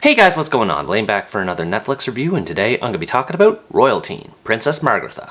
Hey guys, what's going on? Laying back for another Netflix review, and today I'm going to be talking about Royalteen, Princess Margrethe.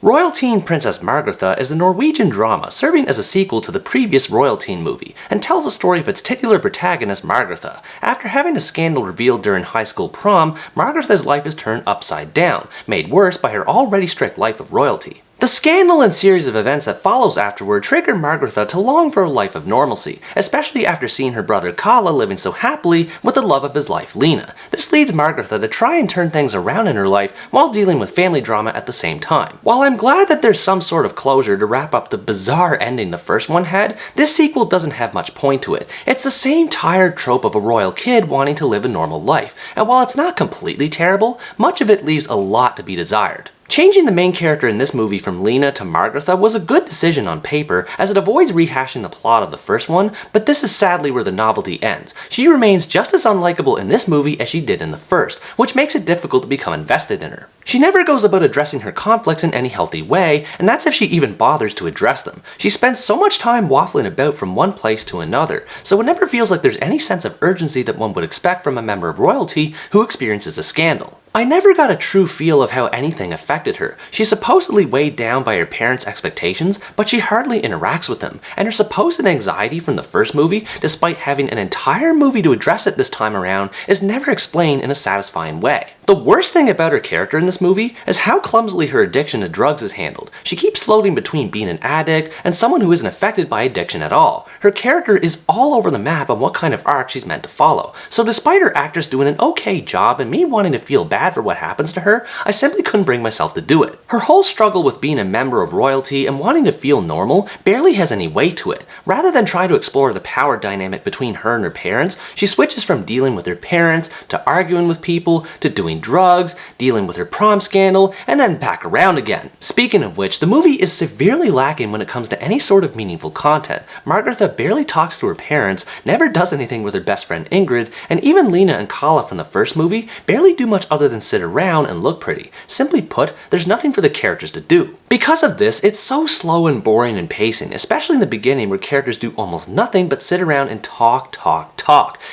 Royalteen Princess Margrethe is a Norwegian drama serving as a sequel to the previous Royalteen movie and tells the story of its titular protagonist Margrethe. After having a scandal revealed during high school prom, Margrethe's life is turned upside down, made worse by her already strict life of royalty. The scandal and series of events that follows afterward trigger Margrethe to long for a life of normalcy, especially after seeing her brother Kalle living so happily with the love of his life, Lena. This leads Margrethe to try and turn things around in her life while dealing with family drama at the same time. While I'm glad that there's some sort of closure to wrap up the bizarre ending the first one had, this sequel doesn't have much point to it. It's the same tired trope of a royal kid wanting to live a normal life, and while it's not completely terrible, much of it leaves a lot to be desired. Changing the main character in this movie from Lena to Margrethe was a good decision on paper, as it avoids rehashing the plot of the first one, but this is sadly where the novelty ends. She remains just as unlikable in this movie as she did in the first, which makes it difficult to become invested in her. She never goes about addressing her conflicts in any healthy way, and that's if she even bothers to address them. She spends so much time waffling about from one place to another, so it never feels like there's any sense of urgency that one would expect from a member of royalty who experiences a scandal. I never got a true feel of how anything affected her. She's supposedly weighed down by her parents' expectations, but she hardly interacts with them, and her supposed anxiety from the first movie, despite having an entire movie to address it this time around, is never explained in a satisfying way. The worst thing about her character in this movie is how clumsily her addiction to drugs is handled. She keeps floating between being an addict and someone who isn't affected by addiction at all. Her character is all over the map on what kind of arc she's meant to follow, so despite her actress doing an okay job and me wanting to feel bad for what happens to her, I simply couldn't bring myself to do it. Her whole struggle with being a member of royalty and wanting to feel normal barely has any weight to it. Rather than try to explore the power dynamic between her and her parents, she switches from dealing with her parents to arguing with people to doing drugs, dealing with her prom scandal, and then back around again. Speaking of which, the movie is severely lacking when it comes to any sort of meaningful content. Margrethe barely talks to her parents, never does anything with her best friend Ingrid, and even Lena and Kalle from the first movie barely do much other than sit around and look pretty. Simply put, there's nothing for the characters to do. Because of this, it's so slow and boring in pacing, especially in the beginning where characters do almost nothing but sit around and talk.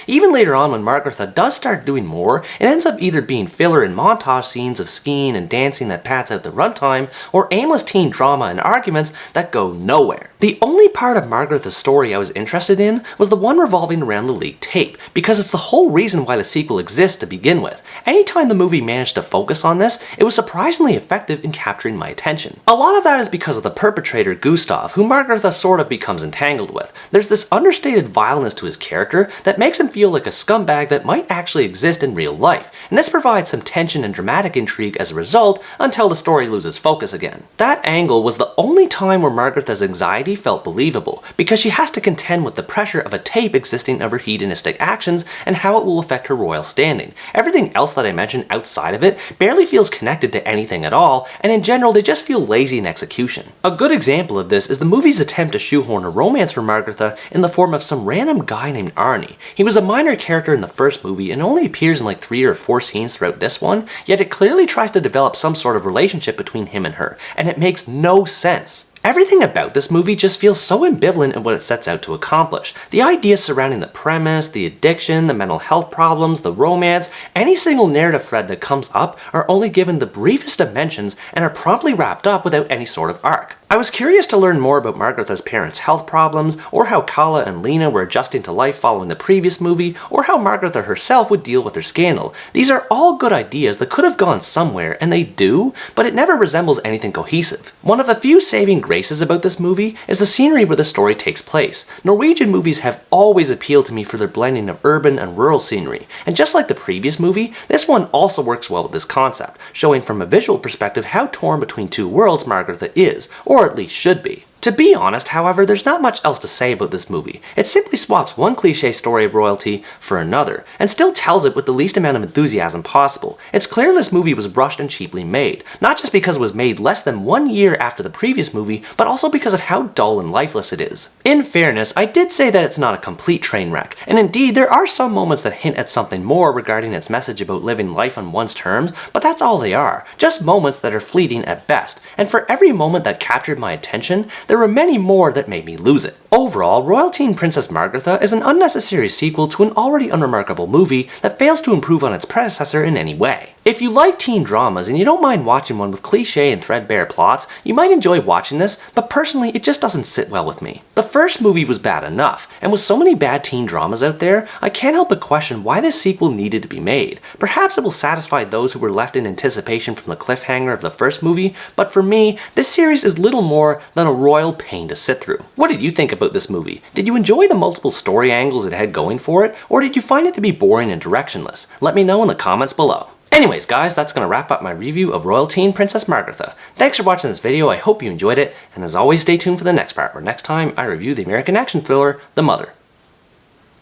Even later on when Margrethe does start doing more, it ends up either being filler and montage scenes of skiing and dancing that pads out the runtime, or aimless teen drama and arguments that go nowhere. The only part of Margrethe's story I was interested in was the one revolving around the leaked tape, because it's the whole reason why the sequel exists to begin with. Anytime the movie managed to focus on this, it was surprisingly effective in capturing my attention. A lot of that is because of the perpetrator Gustav, who Margrethe sort of becomes entangled with. There's this understated vileness to his character that makes him feel like a scumbag that might actually exist in real life, and this provides some tension and dramatic intrigue as a result until the story loses focus again. That angle was the only time where Margrethe's anxiety felt believable, because she has to contend with the pressure of a tape existing of her hedonistic actions and how it will affect her royal standing. Everything else that I mentioned outside of it barely feels connected to anything at all, and in general they just feel lazy in execution. A good example of this is the movie's attempt to shoehorn a romance for Margrethe in the form of some random guy named Arnie. He was a minor character in the first movie and only appears in like 3 or 4 scenes throughout this one, yet it clearly tries to develop some sort of relationship between him and her, and it makes no sense. Everything about this movie just feels so ambivalent in what it sets out to accomplish. The ideas surrounding the premise, the addiction, the mental health problems, the romance, any single narrative thread that comes up are only given the briefest of mentions and are promptly wrapped up without any sort of arc. I was curious to learn more about Margrethe's parents' health problems, or how Kalle and Lena were adjusting to life following the previous movie, or how Margrethe herself would deal with her scandal. These are all good ideas that could have gone somewhere, and they do, but it never resembles anything cohesive. One of the few saving graces about this movie is the scenery where the story takes place. Norwegian movies have always appealed to me for their blending of urban and rural scenery, and just like the previous movie, this one also works well with this concept, showing from a visual perspective how torn between two worlds Margrethe is, or at least should be. To be honest, however, there's not much else to say about this movie. It simply swaps one cliché story of royalty for another, and still tells it with the least amount of enthusiasm possible. It's clear this movie was rushed and cheaply made, not just because it was made less than 1 year after the previous movie, but also because of how dull and lifeless it is. In fairness, I did say that it's not a complete train wreck, and indeed there are some moments that hint at something more regarding its message about living life on one's terms, but that's all they are, just moments that are fleeting at best, and for every moment that captured my attention, there there were many more that made me lose it. Overall, Royalteen Princess Margrethe is an unnecessary sequel to an already unremarkable movie that fails to improve on its predecessor in any way. If you like teen dramas and you don't mind watching one with cliche and threadbare plots, you might enjoy watching this, but personally it just doesn't sit well with me. The first movie was bad enough, and with so many bad teen dramas out there, I can't help but question why this sequel needed to be made. Perhaps it will satisfy those who were left in anticipation from the cliffhanger of the first movie, but for me, this series is little more than a royal pain to sit through. What did you think about this movie? Did you enjoy the multiple story angles it had going for it, or did you find it to be boring and directionless? Let me know in the comments below. Anyways guys, that's going to wrap up my review of Royalteen Princess Margrethe. Thanks for watching this video, I hope you enjoyed it, and as always stay tuned for the next part, where next time I review the American action thriller, The Mother.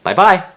Bye bye!